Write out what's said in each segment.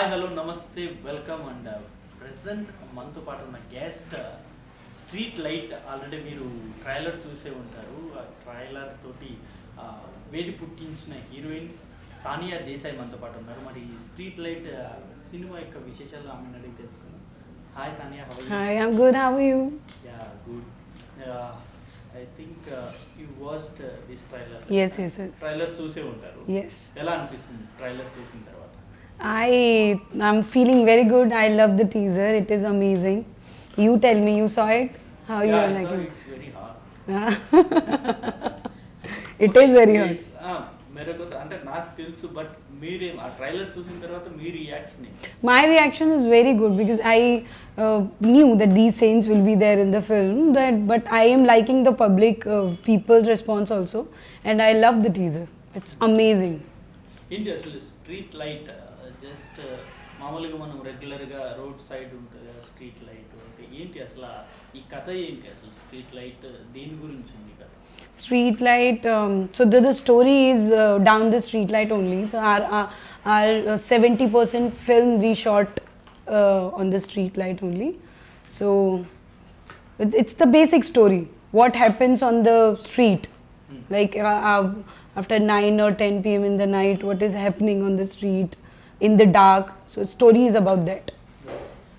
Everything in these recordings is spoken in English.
Hi hello నమస్తే welcome and present మనతో పాటు ఉన్న గెస్ట్ స్ట్రీట్ లైట్ ఆల్రెడీ మీరు ట్రైలర్ చూసే ఉంటారు. ఆ ట్రైలర్ తోటి వేడి పుట్టించిన హీరోయిన్ తానియా దేశాయ్ మనతో పాటు ఉన్నారు. మరి స్ట్రీట్ లైట్ సినిమా యొక్క విశేషాలు ఆమెను అడిగి తెలుసుకుందాం. Hi Tanya, how are you? Hi, I'm good. How are you? Yeah good. I think you watched this trailer. Yes. Trailer చూసే ఉంటారు. Yes. ఎలా అనిపిస్తుంది ట్రైలర్ చూసిన తర్వాత? I'm feeling very good. I love the teaser. It is amazing. You tell me, you saw it? How you are liking it? It's very hard. It is very hard. మెరకు అంటే నాకు తెలుసు, but మీరేం ఆ trailer చూసిన తర్వాత మీ reaction ఏంటి? My reaction is very good because I knew that these scenes will be there in the film. But I am liking the public people's response also, and I love the teaser. It's amazing. ఏంటి అసలు street light? Just మామూలుగా మనం రెగ్యులర్గా road side ఉంటుంది కదా street light అంటే ఏంటి అసలు ఈ కథ ఏంటి? అసలు స్ట్రీట్ లైట్ దేని గురించి ఉంది కథ? Street light. So the story is down the street light only. So our 70% film we shot on the street light only. So it's the basic story. What happens on the street, like after 9 or 10 p.m. in the night, what is happening on the street in the dark. So story is about that.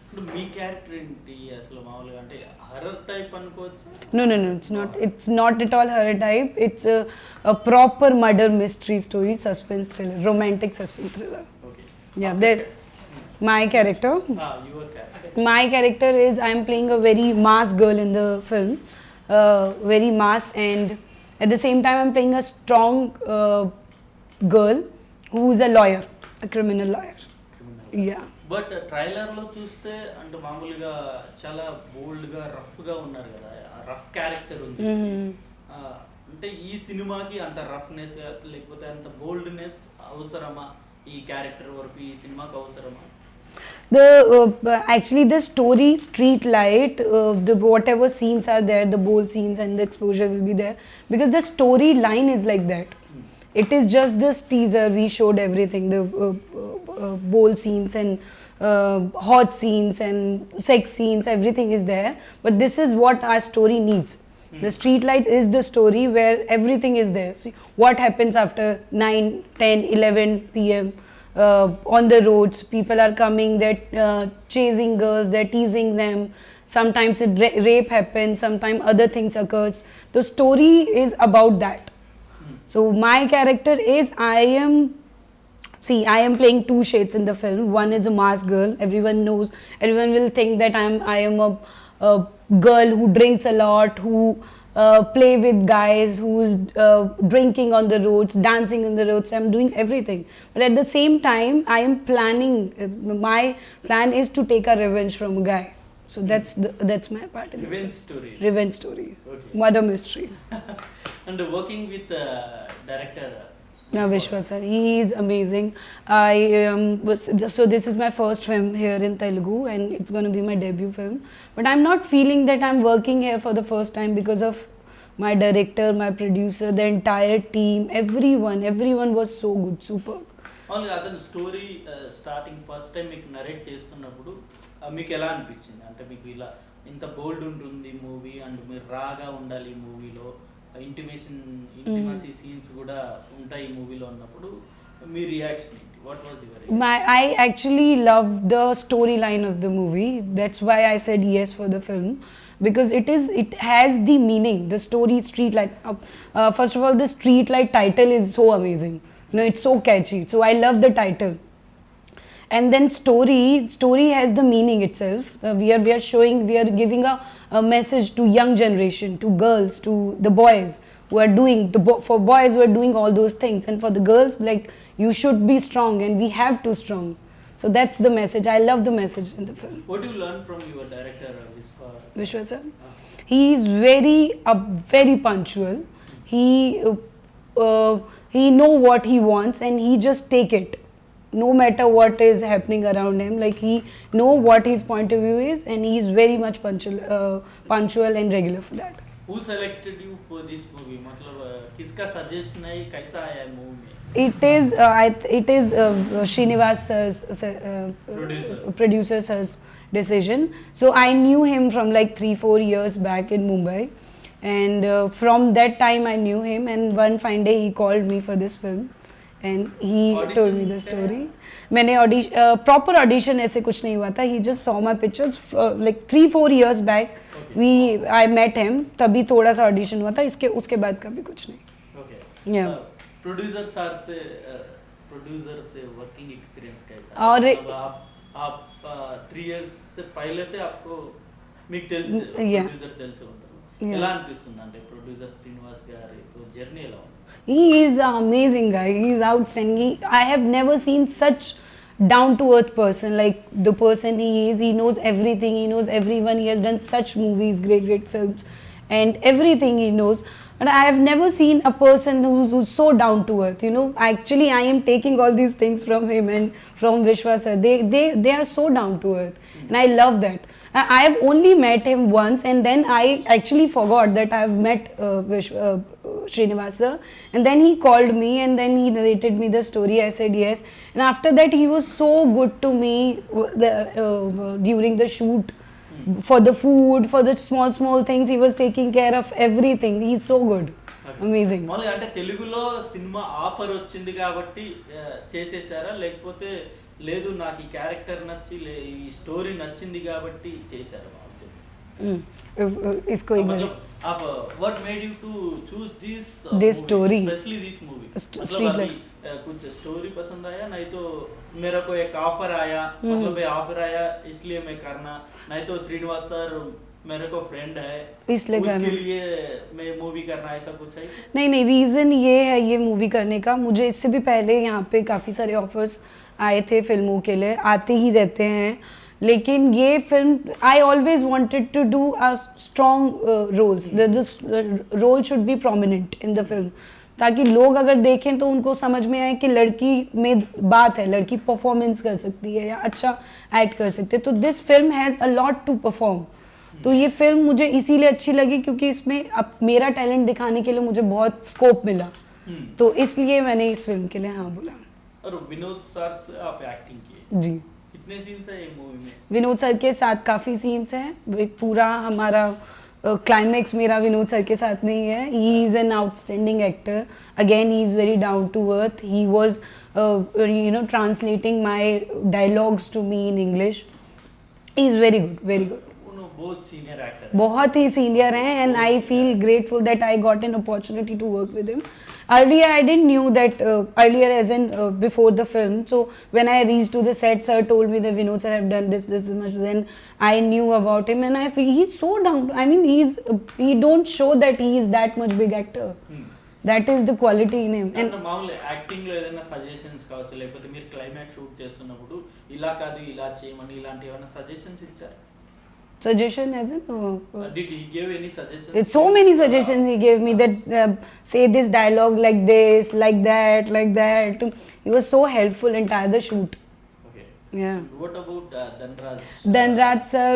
ఇప్పుడు మీ character ఏంటి అసలు? మామూలుగా అంటే horror type అనుకోవచ్చు? No, it's not at all horror type. It's a proper murder mystery story, suspense thriller, romantic suspense thriller. Okay. Yeah, there. My character. Your character. My character is I am playing a very mass girl in the film, very mass, and at the same time I'm playing a strong girl who is a lawyer, a criminal lawyer. Yeah. But ట్రైలర్లో చూస్తే అంటే మామూలుగా చాలా బోల్డ్గా రఫ్గా ఉన్నారు కదా, rough character ఉంది. అంటే ఈ సినిమాకి అంత రఫ్నెస్ లేకపోతే అంత బోల్డ్నెస్ అవసరమా? ఈ క్యారెక్టర్ వరకు ఈ సినిమాకి అవసరమా? Actually the story Street Light, the whatever scenes are there, the bold scenes and the exposure will be there because the storyline is like that. It is just this teaser we showed everything, the bold scenes and hot scenes and sex scenes, everything is there, but this is what our story needs. The Street Light is the story where everything is there. See what happens after 9, 10, 11 p.m. On the roads, people are coming, they're chasing girls, they're teasing them. Sometimes rape happens, sometimes other things occurs. The story is about that. So my character is I am playing two shades in the film. One is a mass girl. Everyone knows. Everyone will think that I am a girl who drinks a lot, who play with guys, who's drinking on the roads, dancing on the roads. I'm doing everything. But at the same time, I am planning. My plan is to take a revenge from a guy. So that's my part in the film. Revenge story. Revenge story. Okay. Murder mystery. And working with director No, Vishwa sir, he is amazing. So this is my first film here in Telugu and it's going to be my debut film. But I'm not feeling that I'm working here for the first time because of my director, my producer, the entire team, everyone was so good, superb. మామూలుగా అతను story starting first time మీకు narrate చేస్తున్నప్పుడు మీకు ఎలా అనిపించింది? అంటే మీకు ఇలా ఇంత బోల్డ్ ఉంటుంది మూవీ అండ్ మీరు రాగా ఉండాలి ఈ మూవీలో, ఇంటిమసీ సీన్స్ కూడా ఉంటాయి ఈ మూవీలో అన్నప్పుడు మీ రియాక్షన్ ఏంటి? What was your? I actually love the storyline of the movie. That's why I said yes for the film because it has the meaning. The story Street Light. First of all, the Street Light title is so amazing. You know, it's so catchy. So I love the title. And then story has the meaning itself. We are giving a message to young generation, to girls, to the boys who are doing for boys who are doing all those things, and for the girls, like, you should be strong and we have to strong. So that's the message. I love the message in the film. What do you learn from your director Vishwa sir, he is very punctual. He know what he wants and he just take it. No matter what is happening around him, like he know what his point of view is and he is very much punctual and regular for that. Who selected you for this movie? मतलब किसका suggestion है, कैसा आया movie में? It is Srinivas sir's producer sir's decision. So I knew him from like 3-4 years back in Mumbai, and from that time I knew him. And one fine day he called me for this film, and he told me the story. मैंने proper audition ऐसे कुछ नहीं हुआ था. He just saw my pictures like 3-4 years back. I met him. तभी थोड़ा सा audition हुआ था. उसके बाद का भी कुछ नहीं. Okay. Yeah. प्रोड्यूसर से वर्किंग एक्सपीरियన్స్ कैसा? और आप 3 years से पहले से आपको మీకు తెలుసు ప్రొడ్యూసర్ తెలుసు ఉంటారు. ఎలా అనిపిస్తుంది అంటే ప్రొడ్యూసర్ శ్రీనివాస్ గారి జర్నీ ఎలా ఉంది? He is an amazing guy. He is outstanding. I have never seen such down to earth person, like the person he is. He knows everything. He knows everyone. He has done such movies, great films, and everything he knows. But I have never seen a person who's so down to earth. You know, actually, I am taking all these things from him and from Vishwa sir. They are so down to earth, and I love that. I have only met him once, and then I actually forgot that I have met Srinivas sir. And then he called me, and then he narrated me the story. I said yes, and after that he was so good to me during the shoot. For the food, for the small things, he was taking care of everything. He's so good. Amazing. మామూలుగా అంటే తెలుగులో cinema offer వచ్చింది కాబట్టి చేసేసారా, లేకపోతే లేదు నాకు ఈ character నచ్చి ఈ స్టోరీ నచ్చింది కాబట్టి చేశారా? इसको एक मतलब आप what made you to choose this story, especially this movie? Street Light. कुछ स्टोरी पसंद आया, नहीं तो मेरा को एक ऑफर आया, मतलब ये ऑफर आया इसलिए मैं करना, नहीं तो श्रीनिवास सर मेरे को फ्रेंड है इसलिए उसके लिए मैं मूवी करना, ऐसा कुछ है? नहीं, रीज़न ये है ये मूवी करने का. मुझे इससे भी पहले यहाँ पे काफ़ी सारे ऑफर्स आए थे फिल्मों के लिए, आते ही रहते हैं. लेकिन ये film I always wanted to do a strong roles. The role should be prominent in the film, ताकि लोग अगर देखें तो उनको समझ में आए कि लड़की में बात है, लड़की परफॉर्मेंस कर सकती है या अच्छा एक्ट कर सकती है. तो this film has a lot to perform. तो ये फिल्म मुझे इसीलिए अच्छी लगी क्योंकि इसमें अब मेरा टैलेंट दिखाने के लिए मुझे बहुत स्कोप मिला. तो इसलिए मैंने इस फिल्म के लिए हाँ बोला. और विनोद सर से आप एक्टिंग किए जी. कितने सीन्स है ये मूवी में? विनोद सर के साथ काफ़ी सीन्स हैं. एक पूरा हमारा क्लाइमैक्स मेरा विनोद सर के साथ में ही है. He is an outstanding actor. Again he is very down to earth. He was translating my dialogues to me in English. He is very good, very good. बहुत सीनियर एक्टर, बहुत ही सीनियर हैं, and I feel grateful that I got an opportunity to work with him. Earlier I didn't knew that earlier as in before the film. So when I reached to the set, sir told me that Vinod sir have done this much. Then I knew about him, and I feel he's so down. I mean he don't show that he is that much big actor. That is the quality in him. And మామూలు acting లో ఏదైనా suggestions కావచ్చు, లేకపోతే మీరు climax shoot చేస్తున్నప్పుడు ఇలా కాదు ఇలా చేయమని ఇలాంటి ఏమైనా సజెషన్స్ ఇచ్చారు? suggestion as in did he give any suggestions? it's so many suggestions he gave me that say this dialogue like this, like that. He was so helpful entire the shoot. Okay. Yeah. What about Dhanraj? Dhanraj sir,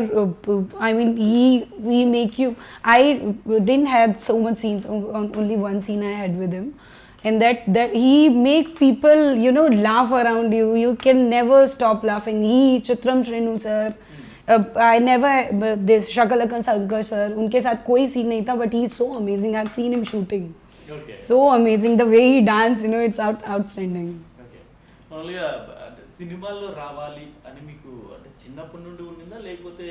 I mean he make you. I didn't have so much scenes. Only one scene I had with him, and that he make people laugh around you. You can never stop laughing. He Chitram Shrinu sir. I never this Shakalaka Shankar sir. उनके साथ कोई scene नहीं था, but he is so amazing. I've seen him shooting. Okay. So amazing the way he danced. It's outstanding. Okay. Only సినిమాల్లో రావాలి అని మీకు అంటే చిన్నప్పటి నుండి ఉండిందా, లేకపోతే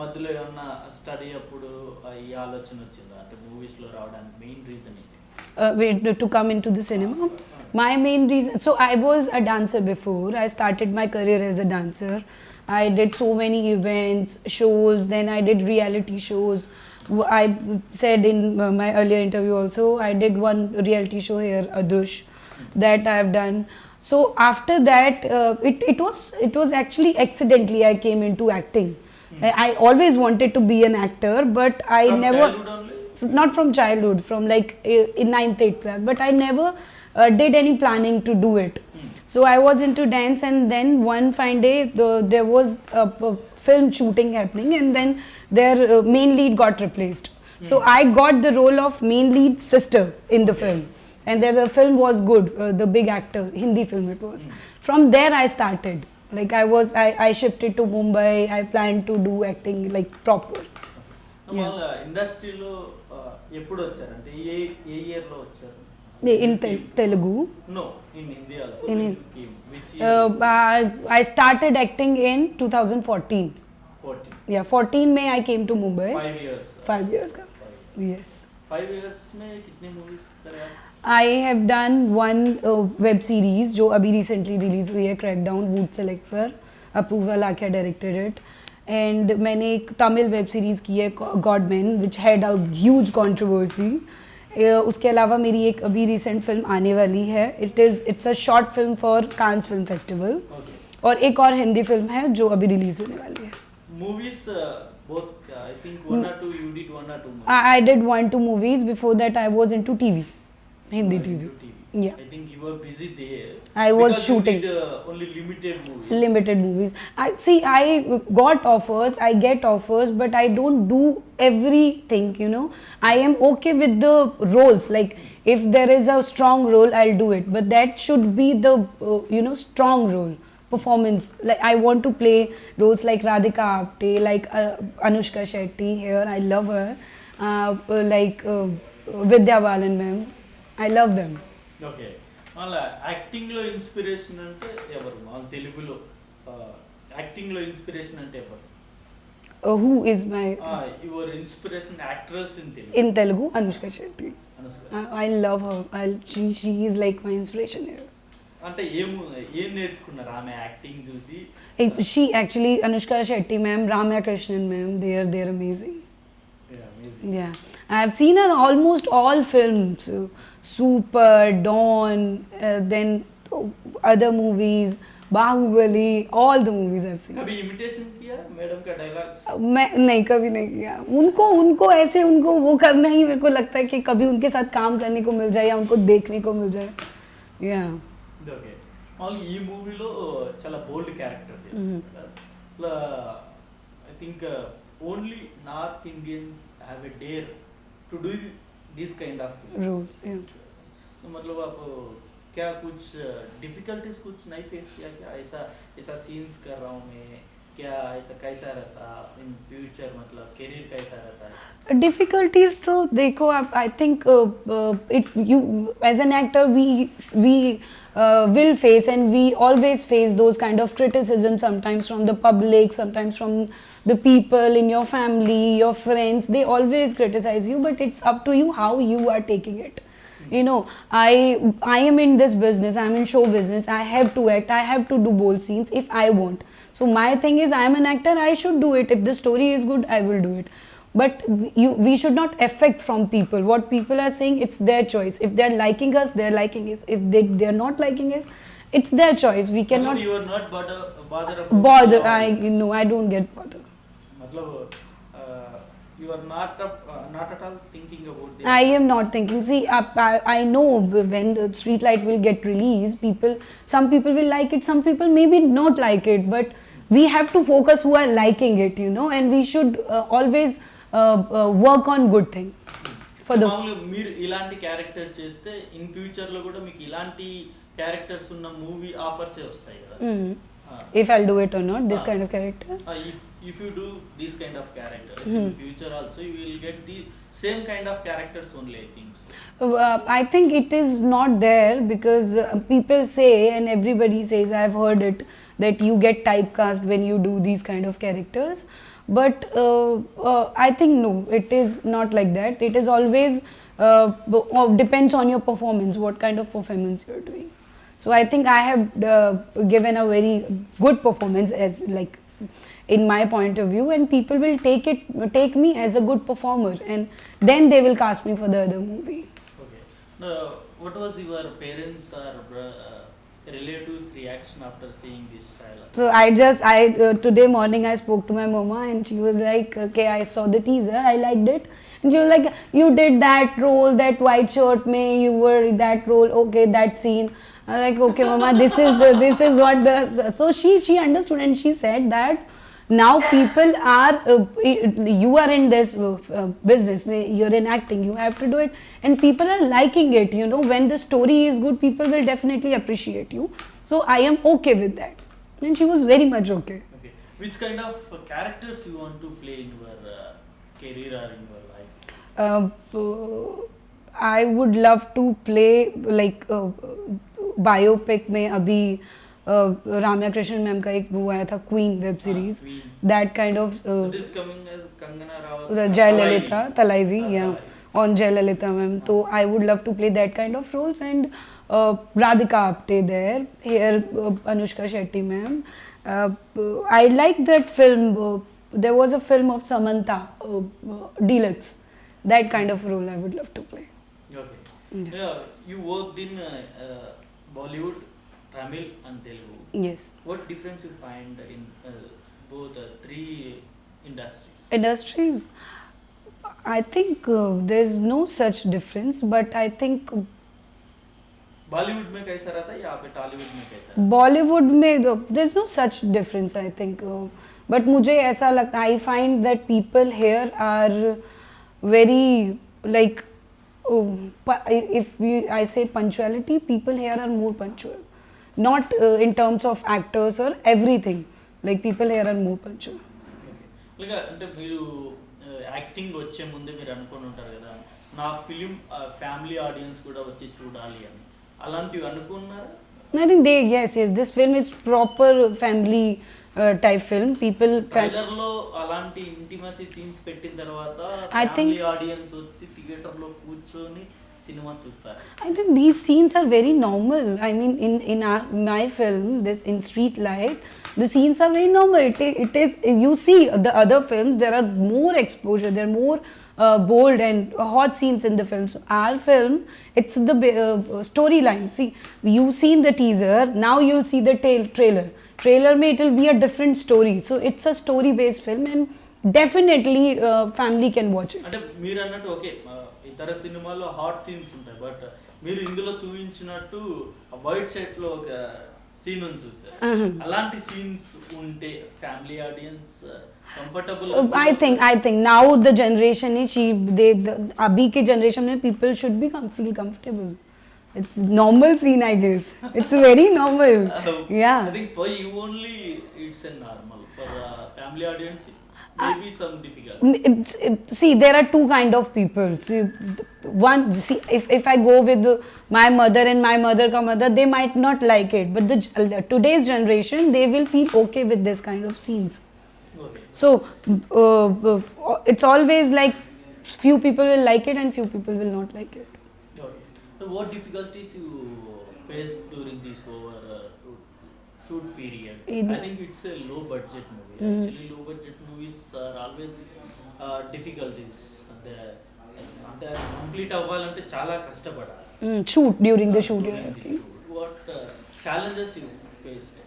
మధ్యలో ఏమన్నా స్టడీ అప్పుడు ఈ ఆలోచన వచ్చిందా? అంటే మూవీస్ లో రావడానికి మెయిన్ రీజన్ ఏంటి? To come into the cinema, my main reason. So I was a dancer before. I started my career as a dancer. I did so many events, shows, then I did reality shows. I said in my earlier interview also, I did one reality show here, Adrush, that I have done. So after that, it was actually accidentally I came into acting. I always wanted to be an actor, but I From never. childhood only? Not from childhood, from like in 9th, 8th class, but I never did any planning to do it. So I was into dance, and then one fine day there was a film shooting happening, and then their main lead got replaced. So I got the role of main lead sister in the film, and the film was good. The big actor, Hindi film it was. From there I started. Like I shifted to Mumbai. I planned to do acting like proper. మళ్ళీ ఇండస్ట్రీలో ఎప్పుడు వచ్చారు అంటే ఏ ఏ ఇయర్లో వచ్చారు In Telugu. No in Hindi also In which I started acting in 2014. 14 Yeah, 14 May I came to Mumbai. 5 years 5 years ago. Yes. 5 years में कितने movies करे आप I have done one web series जो अभी recently release हुई है, Crackdown Wood Select पर. Apurva Lakhia directed it. And मैंने एक तमिल वेब सीरीज़ की है Godman which had a huge controversy. उसके अलावा मेरी एक अभी रिसेंट फिल्म आने वाली है. It's a short film for Cannes Film Festival. Okay और एक और हिंदी फिल्म है जो अभी रिलीज होने वाली है. movies both I think one or two you did one or two movies. I did 1-2 movies. Before that I was into TV, Hindi You TV. were into TV. Yeah. I think you were busy there. I was Because shooting. You did, only limited movies. Limited movies. I got offers, I get offers, but I don't do everything, you know. I am okay with the roles. Like if there is a strong role, I'll do it. But that should be the strong role. Performance. Like I want to play roles like Radhika Apte, like Anushka Shetty here. I love her. Like Vidya Balan ma'am. I love them. Okay మళ్ళీ యాక్టింగ్లో inspiration అంటే ఎవరు మన తెలుగులో యాక్టింగ్లో inspiration అంటే ఎవరు Who is my your inspiration actress in Telugu in Telugu? Anushka Shetty. Anushka I love her. She is like my inspiration here. అంటే ఏం నేర్చుకున్నారు ఆమె యాక్టింగ్ చూసి She actually, Anushka Shetty ma'am, Ramya Krishnan ma'am, they're amazing. Amazing Yeah, I've seen her almost all films, Super, Dawn, then other movies, Bahubali, all the movies I've seen. कभी imitation किया madam का dialogue मैं नहीं, कभी नहीं किया. उनको ऐसे उनको वो करना ही मेरे को लगता है कि कभी उनके साथ काम करने को मिल जाए या उनको देखने को मिल जाए. Yeah. ఓకే మామూలు ఈ మూవీలో చాలా బోల్డ్ character I think only north Indians have a dare to do this kind of Roles, yeah. तो मतलब आप क्या कुछ डिफिकल्टीज कुछ नहीं फेस किया क्या ऐसा ऐसा सीन्स कर रहा हूँ मैं क्या ऐसा कैसा रहता इन फ्यूचर मतलब करियर कैसा रहता है Difficulties तो देखो आप, I think you as an actor we will face, and we always face those kind of criticism, sometimes from the public, sometimes from the people in your family, your friends. They always criticize you, but it's up to you how you are taking it. You know, I am in this business, I'm in show business, I have to act, I have to do bold scenes if I want. So my thing is, I am an actor, I should do it. If the story is good, I will do it. But we should not affect from people. What people are saying, it's their choice. If they're liking us, they're liking us. If they're not liking us, it's their choice. We cannot मतलब you are not bother about bother. the I don't get bothered. मतलब you are not at all thinking about the I am not thinking. See, I know when the Streetlight will get released, some people will like it, some people maybe not like it, but we have to focus who are liking it, you know, and we should always work on good thing for the. మామూలుగా మీరు ఇలాంటి character చేస్తే in future లో కూడా మీకు ఇలాంటి characters ఉన్న movie offers వస్తాయి కదా If I'll do it or not, this kind of character. If you do this kind of characters in future also you will get the same kind of characters only I think so. I think it is not there because people say, and everybody says, I've heard it, that you get typecast when you do these kind of characters. But I think no, it is not like that. It is always depends on your performance, what kind of performance you're doing. So I think I have given a very good performance as like in my point of view, and people will take me as a good performer, and then they will cast me for the other movie. Okay. Now, what was your parents or relatives reaction after seeing this trailer? So today morning I spoke to my mama, and she was like, okay, I saw the teaser, I liked it. And she was like, you did that role, that white shirt mein, you were that role, okay, that scene. I was like, okay mama, this is what the. So she understood, and she said that Now people are, you are in this business, you're in acting, you have to do it, and people are liking it. You know, when the story is good, people will definitely appreciate you. So I am okay with that. And she was very much okay. Okay. Which kind of characters you want to play in your career or in your life? I would love to play like biopic में अभी Ramya Krishnan ma'am का एक वो आया था Queen web series Queen. That kind of It is coming as Kangana Ranaut. Jayalalithaa Thalaivi या Talaivi. on Jayalalitha ma'am. So I would love to play that kind of roles, and Radhika Apte there, here Anushka Shetty ma'am. I like that film. There was a film of Samantha, Deluxe. That kind of role I would love to play. Okay. Yeah, you worked in Bollywood, Tamil and Telugu. Yes. What difference you find in both three industries? Industries. I think there's no such difference, but I think Bollywood में कैसा रहता है या पे टॉलीवुड में कैसा रहता Bollywood में there's no such difference, I think. But मुझे ऐसा लगता, I find that people here are very like, I say punctuality, people here are more punctual. Not in terms of actors or everything. Like people here are more punctual. है అంటే మీరు acting వచ్చే ముందే మీరు అనుకొని ఉంటారు కదా నా ఫిలిం ఫ్యామిలీ ఆడియన్స్ కూడా వచ్చి చూడాలి అని అలాంటివి అనుకున్నారా I think yes, this film is proper family type film. People, trailer లో అలాంటి ఇంటిమసీ సీన్స్ పెట్టిన తర్వాత I think- ఫ్యామిలీ ఆడియన్స్ వచ్చి థియేటర్ లో కూర్చొని సినిమా చూస్తారు I think these scenes are very normal. I mean, my film, this in Street Light, the scenes are very normal. It is, you see the other films, there are more exposure, there are more bold and hot scenes in the film. So our film, it's the storyline. See, you've seen the teaser, now you'll see the trailer. Trailer may it will be a different story. So it's a story-based film, and definitely family can watch it. అంటే మీరు అన్నట్టు okay ఇతర సినిమాల్లో hot scenes ఉంటాయి but మీరు ఇందులో చూపించినట్టు white set లో ఒక సీన్ ఉంది చూసారు అలాంటి సీన్స్ ఉంటే family audience comfortable I think now the generation is the abhi ke generation mein people should be feel comfortable. It's normal scene, I guess. It's very normal. Yeah. I think for you only it's a normal. For family audience, maybe some difficult. See, there are two kind of people. See, if I go with my mother and my mother ka mother, they might not like it. But today's generation, they will feel okay with this kind of scenes. Okay. So it's always like few people will like it and few people will not like it. Okay. So what difficulties you faced during this shoot period? I think it's a low budget movie. Actually, low budget movies are always difficulties. అంటే complete అవ్వాలంటే చాలా కష్టపడాలి. Shoot, during the shoot, you're asking. What challenges you faced?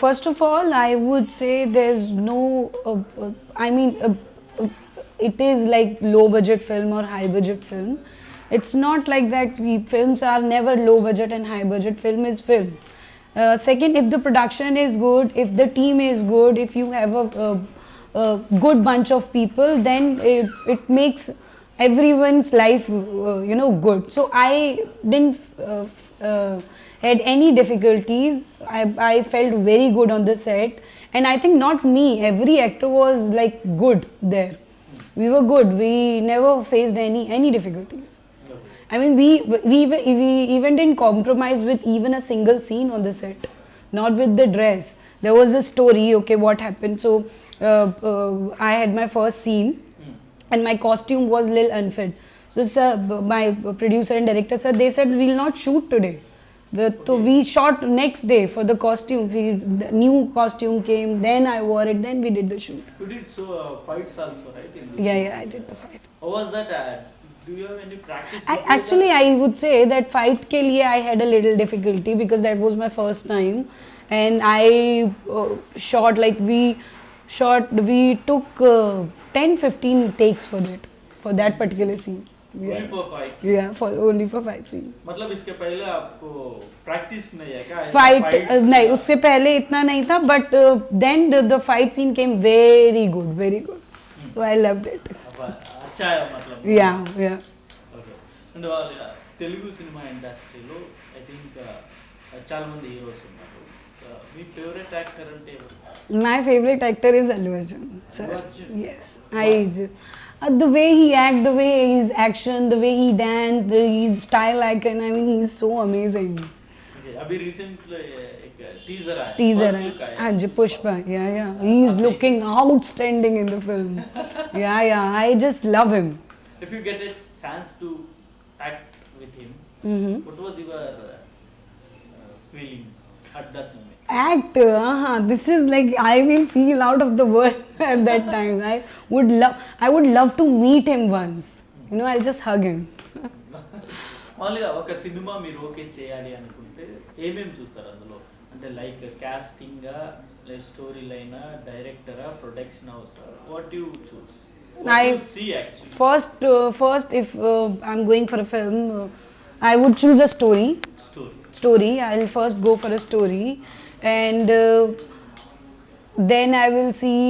First of all, I would say there's no, I mean, it is like low budget film or high budget film. It's not like that. Films are never low budget and high budget. Film is film. Second, if the production is good, if the team is good, if you have a good bunch of people, then it makes everyone's life, good. So I didn't had any difficulties. I felt very good on the set, and I think not me, every actor was like good there. We were good. We never faced any difficulties. I mean, we even didn't compromise with even a single scene on the set. Not with the dress. There was a story. Okay, what happened? So I had my first scene, and my costume was little unfit. So my producer and director said, they said we'll not shoot today. So we shot next day for the costume. The new costume came. Then I wore it. Then we did the shoot. You did fights also, right? Yeah, I did the fight. How was that? Do you have any practice? I would say that fight ke liye I had a little difficulty because that was my first time, and I shot like we took 10-15 takes for that particular scene. Only for fights. Yeah, for only for fight scene. मतलब इसके पहले आपको practice नहीं है क्या? Fight Fights, नहीं, उससे पहले इतना नहीं था, but then the fight scene came very good, very good. So I loved it. अब अच्छा है मतलब. Yeah, yeah. ఓకే అండ్ వాళ్ళ తెలుగు సినిమా ఇండస్ట్రీలో ఐ థింక్ చాలా మంది హీరోస్ ఉన్నారు. మీ ఫేవరెట్ యాక్టర్ అంటే ఎవరు? My favorite actor is Allu Arjun, sir. Allu Arjun? Yes, the way he act, the way his action, the way he dance, his style icon. I mean, he's so amazing. Okay, अभी recently एक teaser आया. Teaser, First look आया. हाँ जी, Pushpa. Yeah. He is looking outstanding in the film. Yeah. I just love him. If you get a chance to act with him, what was your feeling at that moment? Act, this is like I will feel out of the world at that time. I would love to meet him once. You know, I'll just hug him. మామూలుగా ఒక cinema మీరు okay చేయాలి అనుకుంటే ఏమేమి చూస్తారు అందులో? అంటే like కాస్టింగా, లైక్ స్టోరీ లైనా, డైరెక్టరా, production house, what you choose? See actually. First, if I'm going for a film, I would choose a story. I'll first go for a story, and then I will see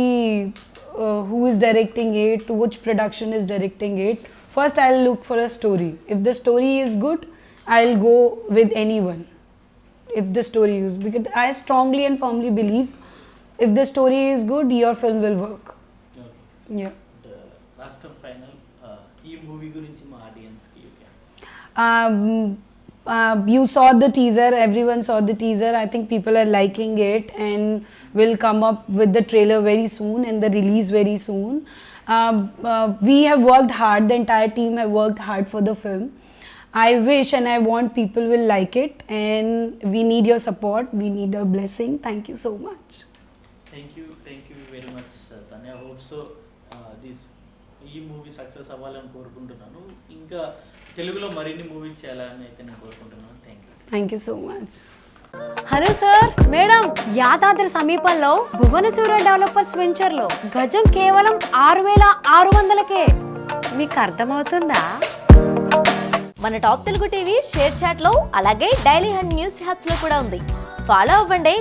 who is directing it, which production is directing it. First, I'll look for a story. If the story is good, I'll go with anyone. If the story is, because I strongly and firmly believe, if the story is good, your film will work. Okay. Yeah. Last final ఈ movie గురించి మా ఆడియన్స్కి You saw the teaser, everyone saw the teaser. I think people are liking it and will come up with the trailer very soon and the release very soon. We have worked hard, the entire team have worked hard for the film. I wish and I want people will like it, and we need your support, we need your blessing. Thank you so much. Thank you very much Tanya. Hope so ఈ movie success అవ్వాలని కోరుకుంటున్నాను. ఇంకా తెలుగులో మరిన్ని movies చేయాలని అయితే నేను కోరుకుంటున్నాను. Thank you so much. Hello sir, madam, Yadadri సమీపంలో భువనసూర డెవలపర్స్ వెంచర్లో గజం కేవలం 6,600కే. మీకు అర్థమవుతుందా? మన top Telugu TV ShareChat లో అలాగే డైలీ హండ్ న్యూస్ హ్యాప్స్ లో కూడా ఉంది. ఫాలో అవ్వండి.